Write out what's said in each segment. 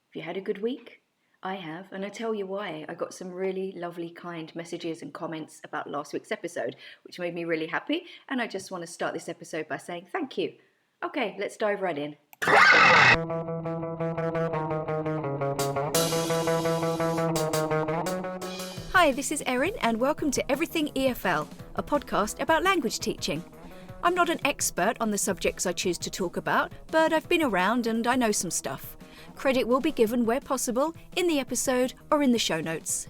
Have you had a good week? I have, and I tell you why. I got some really lovely, kind messages and comments about last week's episode, which made me really happy, and I just want to start this episode by saying thank you. Okay, let's dive right in. Hi, this is Erin, and welcome to Everything EFL, a podcast about language teaching. I'm not an expert on the subjects I choose to talk about, but I've been around and I know some stuff. Credit will be given where possible, in the episode or in the show notes.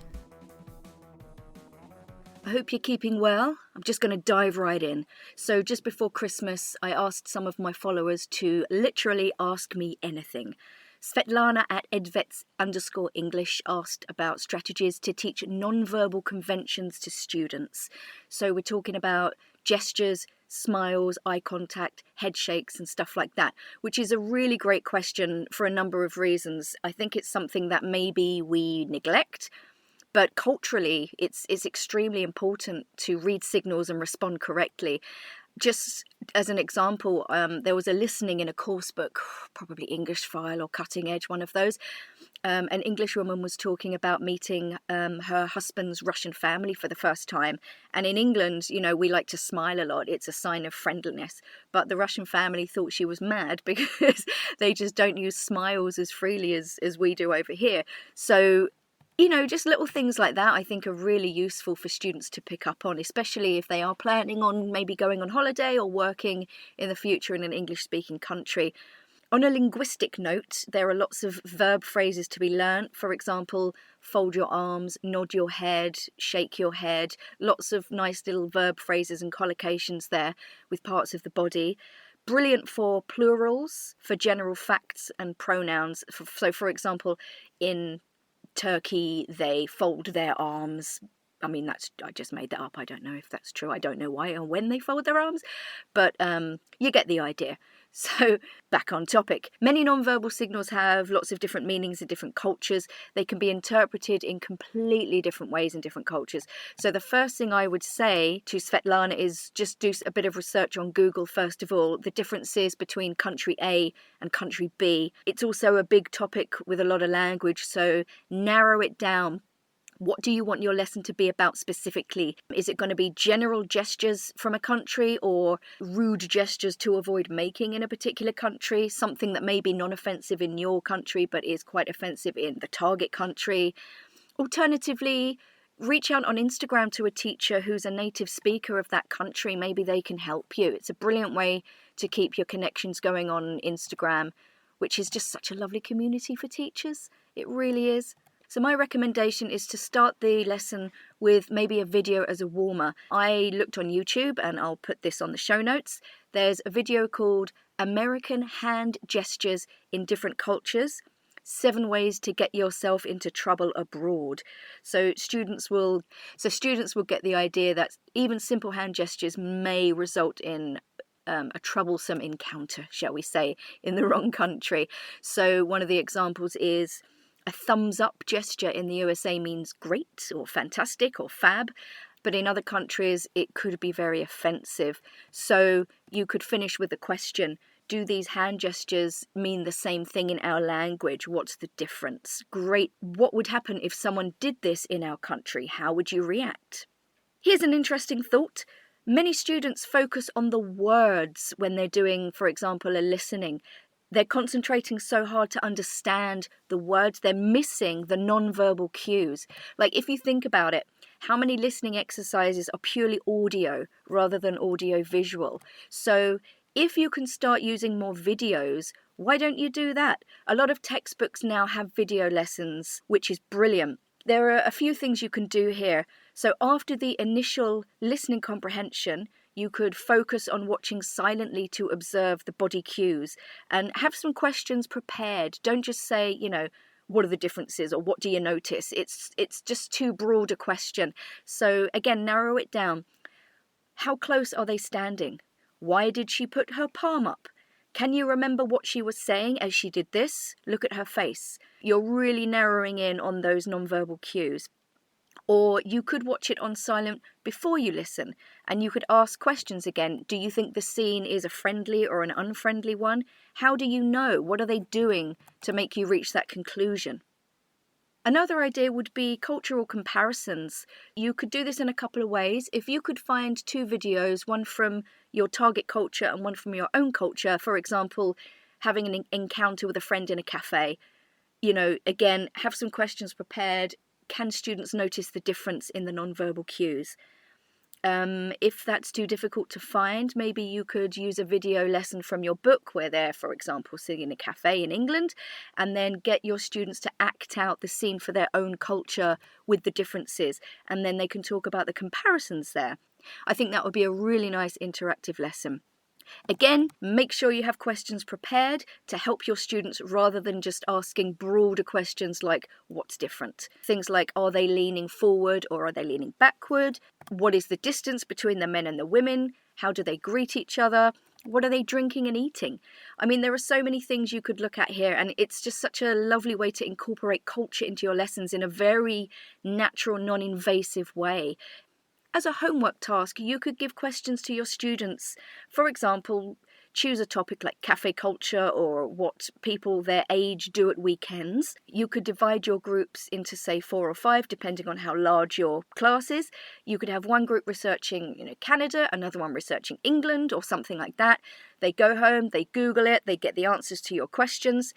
I hope you're keeping well. I'm just going to dive right in. So just before Christmas, I asked some of my followers to literally ask me anything. Svetlana at edvets_English asked about strategies to teach nonverbal conventions to students. So we're talking about gestures, smiles, eye contact, head shakes and stuff like that, which is a really great question for a number of reasons. I think it's something that maybe we neglect, but culturally it's extremely important to read signals and respond correctly. Just as an example, there was a listening in a course book, probably English File or Cutting Edge, one of those. An English woman was talking about meeting her husband's Russian family for the first time. And in England, you know, we like to smile a lot. It's a sign of friendliness. But the Russian family thought she was mad because they just don't use smiles as freely as we do over here. So, you know, just little things like that I think are really useful for students to pick up on, especially if they are planning on maybe going on holiday or working in the future in an English-speaking country. On a linguistic note, there are lots of verb phrases to be learnt. For example, fold your arms, nod your head, shake your head. Lots of nice little verb phrases and collocations there with parts of the body. Brilliant for plurals, for general facts and pronouns. So, for example, in Turkey, they fold their arms. I mean, I just made that up. I don't know if that's true. I don't know why or when they fold their arms, but you get the idea. So back on topic. Many nonverbal signals have lots of different meanings in different cultures. They can be interpreted in completely different ways in different cultures. So the first thing I would say to Svetlana is just do a bit of research on Google first of all, the differences between country A and country B. It's also a big topic with a lot of language, so narrow it down. What do you want your lesson to be about specifically? Is it going to be general gestures from a country or rude gestures to avoid making in a particular country? Something that may be non-offensive in your country but is quite offensive in the target country. Alternatively, reach out on Instagram to a teacher who's a native speaker of that country. Maybe they can help you. It's a brilliant way to keep your connections going on Instagram, which is just such a lovely community for teachers. It really is. So my recommendation is to start the lesson with maybe a video as a warmer. I looked on YouTube, and I'll put this on the show notes. There's a video called American Hand Gestures in Different Cultures, 7 Ways to Get Yourself into Trouble Abroad. So students will get the idea that even simple hand gestures may result in a troublesome encounter, shall we say, in the wrong country. So one of the examples is a thumbs up gesture in the USA means great or fantastic or fab, but in other countries it could be very offensive. So you could finish with the question, do these hand gestures mean the same thing in our language? What's the difference? Great. What would happen if someone did this in our country? How would you react? Here's an interesting thought. Many students focus on the words when they're doing, for example, a listening. They're concentrating so hard to understand the words, they're missing the non-verbal cues. Like if you think about it, how many listening exercises are purely audio rather than audio-visual? So if you can start using more videos, why don't you do that? A lot of textbooks now have video lessons, which is brilliant. There are a few things you can do here. So after the initial listening comprehension, you could focus on watching silently to observe the body cues and have some questions prepared. Don't just say, you know, what are the differences or what do you notice? It's just too broad a question. So again, narrow it down. How close are they standing? Why did she put her palm up? Can you remember what she was saying as she did this? Look at her face. You're really narrowing in on those nonverbal cues. Or you could watch it on silent before you listen, and you could ask questions again. Do you think the scene is a friendly or an unfriendly one? How do you know? What are they doing to make you reach that conclusion? Another idea would be cultural comparisons. You could do this in a couple of ways. If you could find two videos, one from your target culture and one from your own culture, for example, having an encounter with a friend in a cafe, again, have some questions prepared. Can students notice the difference in the nonverbal cues? If that's too difficult to find, maybe you could use a video lesson from your book where they're, for example, sitting in a cafe in England, and then get your students to act out the scene for their own culture with the differences, and then they can talk about the comparisons there. I think that would be a really nice interactive lesson. Again, make sure you have questions prepared to help your students rather than just asking broader questions like, what's different? Things like, are they leaning forward or are they leaning backward? What is the distance between the men and the women? How do they greet each other? What are they drinking and eating? I mean, there are so many things you could look at here, and it's just such a lovely way to incorporate culture into your lessons in a very natural, non-invasive way. As a homework task, you could give questions to your students. For example, choose a topic like cafe culture or what people their age do at weekends. You could divide your groups into, say, 4 or 5, depending on how large your class is. You could have one group researching, Canada, another one researching England or something like that. They go home, they Google it, they get the answers to your questions.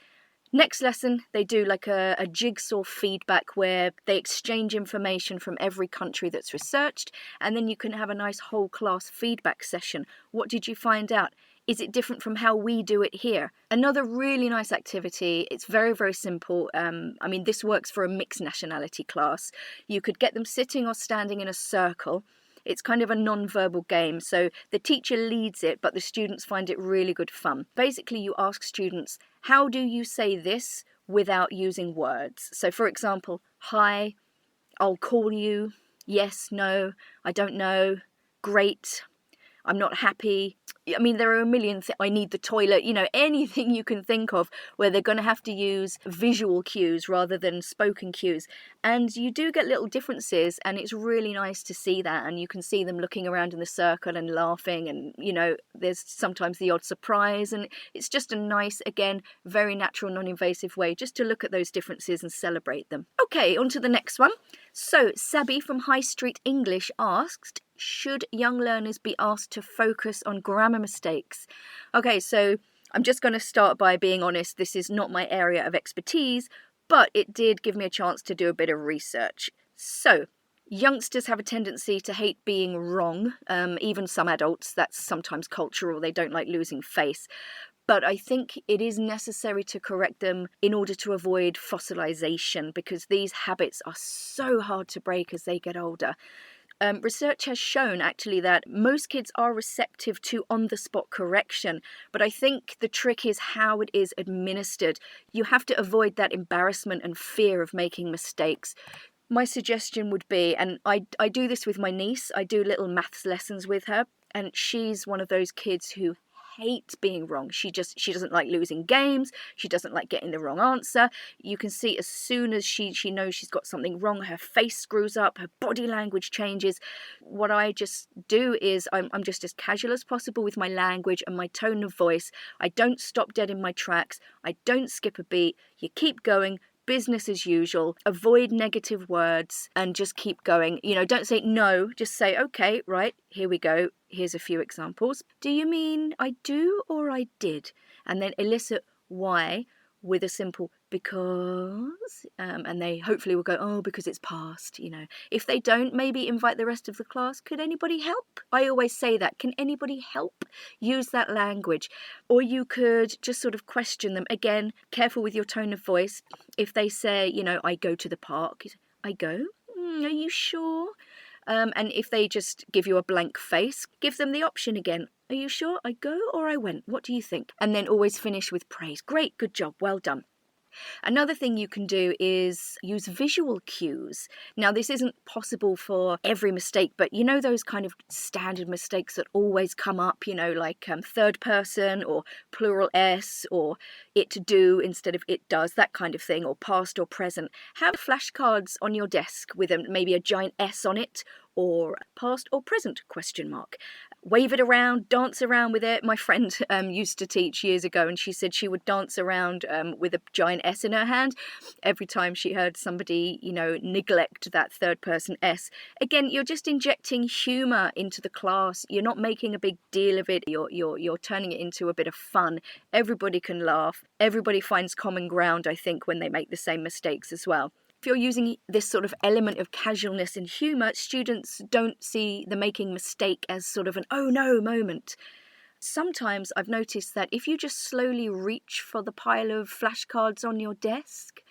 Next lesson, they do like a jigsaw feedback where they exchange information from every country that's researched, and then you can have a nice whole class feedback session. What did you find out? Is it different from how we do it here? Another really nice activity. It's very, very simple. This works for a mixed nationality class. You could get them sitting or standing in a circle. It's kind of a non-verbal game, so the teacher leads it, but the students find it really good fun. Basically, you ask students, how do you say this without using words? So, for example, hi, I'll call you, yes, no, I don't know, great, I'm not happy. There are a million I need the toilet, anything you can think of where they're going to have to use visual cues rather than spoken cues. And you do get little differences, and it's really nice to see that. And you can see them looking around in the circle and laughing, and, there's sometimes the odd surprise. And it's just a nice, again, very natural, non-invasive way just to look at those differences and celebrate them. Okay, on to the next one. So, Sabby from High Street English asked, should young learners be asked to focus on grammar mistakes? Okay, so I'm just going to start by being honest. This is not my area of expertise, but it did give me a chance to do a bit of research. So, youngsters have a tendency to hate being wrong, even some adults. That's sometimes cultural. They don't like losing face. But I think it is necessary to correct them in order to avoid fossilization, because these habits are so hard to break as they get older. Research has shown actually that most kids are receptive to on-the-spot correction, but I think the trick is how it is administered. You have to avoid that embarrassment and fear of making mistakes. My suggestion would be, and I do this with my niece, I do little maths lessons with her, and she's one of those kids who hates being wrong. She doesn't like losing games. She doesn't like getting the wrong answer. You can see as soon as she knows she's got something wrong, her face screws up, her body language changes. What I just do is I'm just as casual as possible with my language and my tone of voice. I don't stop dead in my tracks. I don't skip a beat. You keep going. Business as usual, avoid negative words and just keep going. Don't say no, just say, okay, right, here we go. Here's a few examples. Do you mean I do or I did? And then elicit why with a simple because, and they hopefully will go, oh, because it's past, If they don't, maybe invite the rest of the class. Could anybody help? I always say that. Can anybody help? Use that language. Or you could just sort of question them. Again, careful with your tone of voice. If they say, I go to the park, I go? Are you sure? And if they just give you a blank face, give them the option again. Are you sure? I go or I went? What do you think? And then always finish with praise. Great, good job, well done. Another thing you can do is use visual cues. Now, this isn't possible for every mistake, but you know those kind of standard mistakes that always come up, like third person or plural S or it do instead of it does, that kind of thing, or past or present. Have flashcards on your desk with maybe a giant S on it or past or present question mark. Wave it around, dance around with it. My friend used to teach years ago, and she said she would dance around with a giant S in her hand every time she heard somebody, neglect that third person S. Again, you're just injecting humour into the class. You're not making a big deal of it. You're turning it into a bit of fun. Everybody can laugh. Everybody finds common ground, I think, when they make the same mistakes as well. If you're using this sort of element of casualness and humour, students don't see the making mistake as sort of an oh no moment. Sometimes I've noticed that if you just slowly reach for the pile of flashcards on your desk,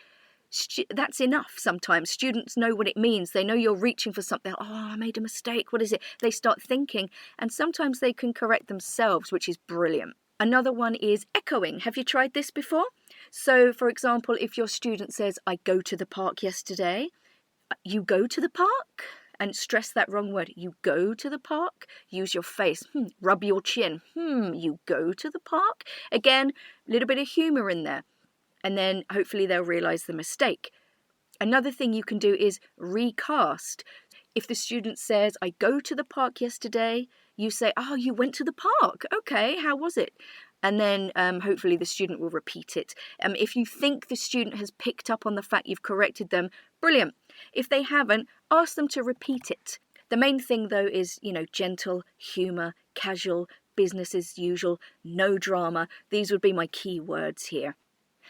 that's enough sometimes. Students know what it means. They know you're reaching for something. Oh, I made a mistake. What is it? They start thinking, and sometimes they can correct themselves, which is brilliant. Another one is echoing. Have you tried this before? So, for example, if your student says, I go to the park yesterday, you go to the park? And stress that wrong word. You go to the park? Use your face. Rub your chin. You go to the park? Again, a little bit of humour in there. And then hopefully they'll realise the mistake. Another thing you can do is recast. If the student says, I go to the park yesterday, you say, oh, you went to the park. Okay, how was it? And then hopefully the student will repeat it. If you think the student has picked up on the fact you've corrected them, brilliant. If they haven't, ask them to repeat it. The main thing, though, is, gentle, humour, casual, business as usual, no drama. These would be my key words here.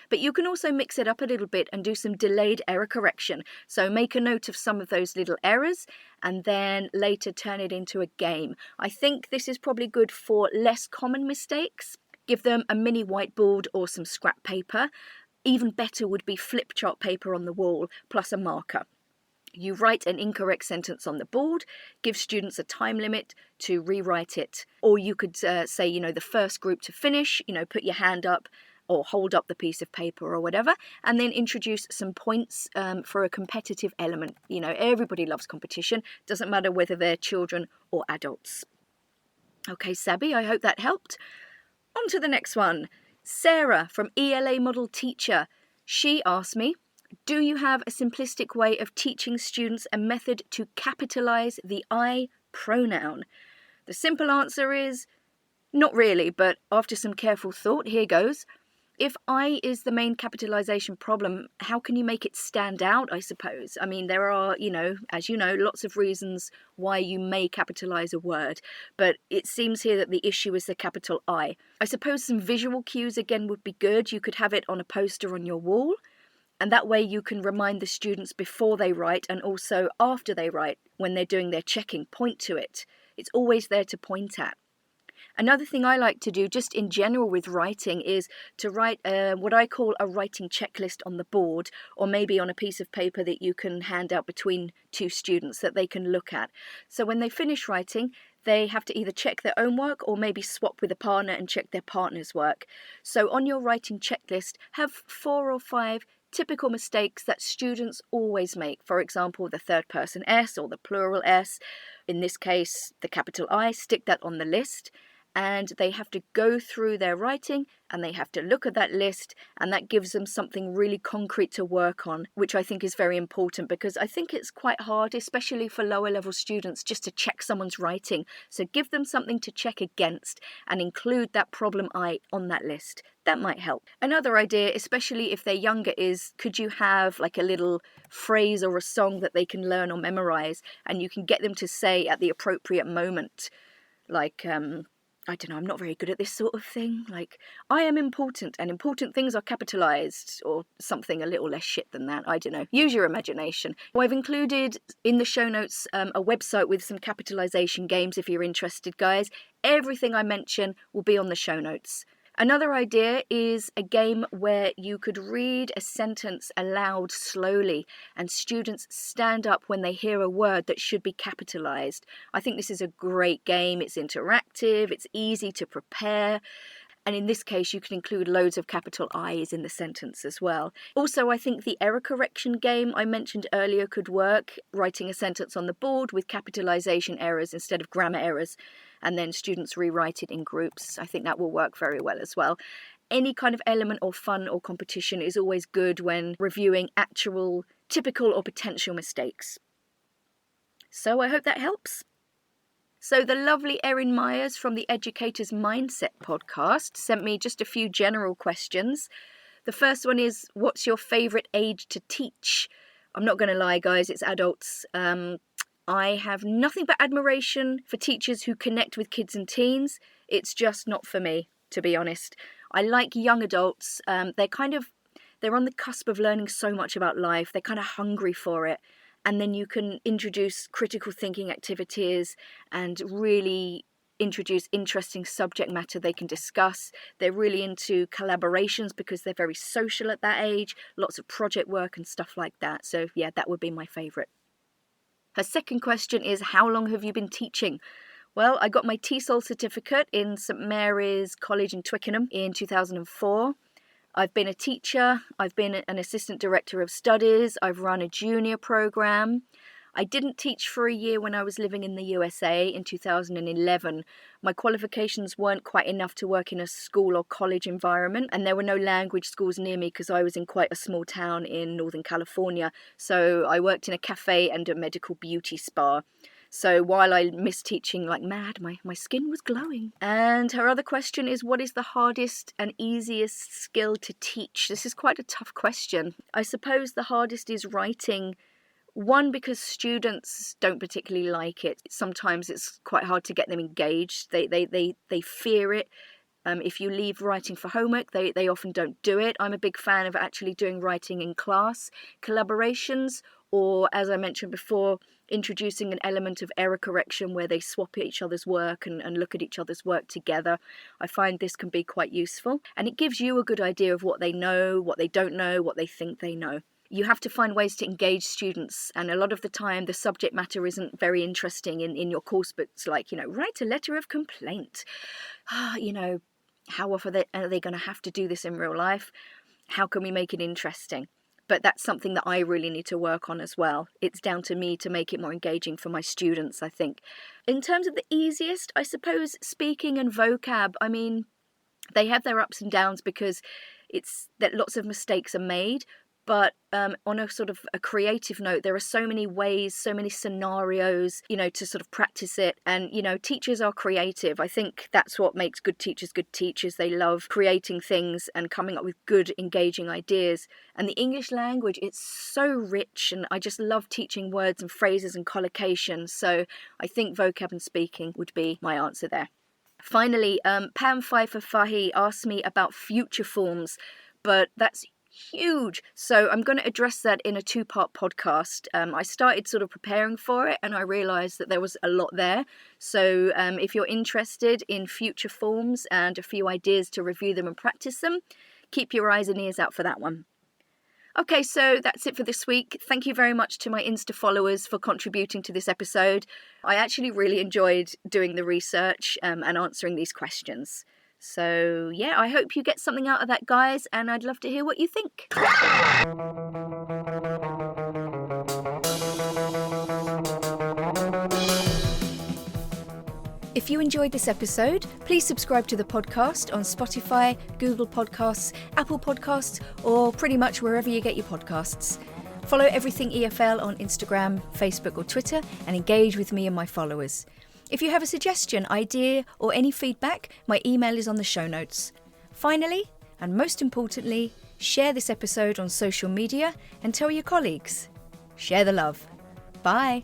But you can also mix it up a little bit and do some delayed error correction. So make a note of some of those little errors and then later turn it into a game. I think this is probably good for less common mistakes. Give them a mini whiteboard or some scrap paper. Even better would be flip chart paper on the wall plus a marker. You write an incorrect sentence on the board, give students a time limit to rewrite it. Or you could say, the first group to finish, put your hand up or hold up the piece of paper or whatever, and then introduce some points for a competitive element. Everybody loves competition, doesn't matter whether they're children or adults. Okay, Sabby, I hope that helped. On to the next one. Sarah from elamodelteacher. She asked me, do you have a simplistic way of teaching students a method to capitalise the I pronoun? The simple answer is not really, but after some careful thought, here goes. If I is the main capitalisation problem, how can you make it stand out, I suppose? I mean, there are, as you know, lots of reasons why you may capitalise a word, but it seems here that the issue is the capital I. I suppose some visual cues again would be good. You could have it on a poster on your wall, and that way you can remind the students before they write and also after they write when they're doing their checking. Point to it. It's always there to point at. Another thing I like to do just in general with writing is to write what I call a writing checklist on the board or maybe on a piece of paper that you can hand out between two students that they can look at. So when they finish writing, they have to either check their own work or maybe swap with a partner and check their partner's work. So on your writing checklist, have 4 or 5 typical mistakes that students always make. For example, the third person S or the plural S. In this case, the capital I, stick that on the list. And they have to go through their writing and they have to look at that list, and that gives them something really concrete to work on, which I think is very important because I think it's quite hard, especially for lower level students, just to check someone's writing. So give them something to check against and include that problem I on that list. That might help. Another idea, especially if they're younger, is could you have like a little phrase or a song that they can learn or memorize and you can get them to say at the appropriate moment, like I don't know, I'm not very good at this sort of thing. Like, I am important and important things are capitalised, or something a little less shit than that. I don't know. Use your imagination. Well, I've included in the show notes a website with some capitalisation games if you're interested, guys. Everything I mention will be on the show notes. Another idea is a game where you could read a sentence aloud slowly and students stand up when they hear a word that should be capitalised. I think this is a great game. It's interactive, it's easy to prepare, And in this case, you can include loads of capital I's in the sentence as well. Also, I think the error correction game I mentioned earlier could work, writing a sentence on the board with capitalisation errors instead of grammar errors, and then students rewrite it in groups. I think that will work very well as well. Any kind of element or fun or competition is always good when reviewing actual, typical or potential mistakes. So I hope that helps. So the lovely Erin.myres from the Educator's Mindset podcast sent me just a few general questions. The first one is, what's your favourite age to teach? I'm not going to lie, guys, it's adults. I have nothing but admiration for teachers who connect with kids and teens. It's just not for me, to be honest. I like young adults. They're on the cusp of learning so much about life. They're kind of hungry for it. And then you can introduce critical thinking activities and really introduce interesting subject matter they can discuss. They're really into collaborations because they're very social at that age, lots of project work and stuff like that. So yeah, that would be my favourite. Her second question is, how long have you been teaching? Well, I got my TESOL certificate in St Mary's College in Twickenham in 2004. I've been a teacher, I've been an assistant director of studies, I've run a junior program. I didn't teach for a year when I was living in the USA in 2011. My qualifications weren't quite enough to work in a school or college environment, and there were no language schools near me because I was in quite a small town in Northern California. So I worked in a cafe and a medical beauty spa. So while I missed teaching like mad, my skin was glowing. And her other question is, what is the hardest and easiest skill to teach? This is quite a tough question. I suppose the hardest is writing. One, because students don't particularly like it. Sometimes it's quite hard to get them engaged. They fear it. If you leave writing for homework, they often don't do it. I'm a big fan of actually doing writing in class, collaborations, or as I mentioned before, introducing an element of error correction where they swap each other's work and look at each other's work together. I find this can be quite useful, and it gives you a good idea of what they know, what they don't know, what they think they know. You have to find ways to engage students, and a lot of the time the subject matter isn't very interesting in your course books, like, write a letter of complaint. How often are they going to have to do this in real life? How can we make it interesting? But that's something that I really need to work on as well. It's down to me to make it more engaging for my students, I think. In terms of the easiest, I suppose speaking and vocab, they have their ups and downs because it's that lots of mistakes are made. But on a sort of a creative note, there are so many ways, so many scenarios, to sort of practice it. And, teachers are creative. I think that's what makes good teachers good teachers. They love creating things and coming up with good, engaging ideas. And the English language, it's so rich. And I just love teaching words and phrases and collocation. So I think vocab and speaking would be my answer there. Finally, Pam Pfeiffer Fahy asked me about future forms, but that's huge. So I'm going to address that in a 2-part podcast. I started sort of preparing for it and I realised that there was a lot there. So if you're interested in future forms and a few ideas to review them and practice them, keep your eyes and ears out for that one. Okay, so that's it for this week. Thank you very much to my Insta followers for contributing to this episode. I actually really enjoyed doing the research and answering these questions. So yeah, I hope you get something out of that, guys, and I'd love to hear what you think. If you enjoyed this episode, please subscribe to the podcast on Spotify, Google Podcasts, Apple Podcasts, or pretty much wherever you get your podcasts. Follow Everything EFL on Instagram, Facebook, or Twitter, and engage with me and my followers. If you have a suggestion, idea, or any feedback, my email is on the show notes. Finally, and most importantly, share this episode on social media and tell your colleagues. Share the love. Bye.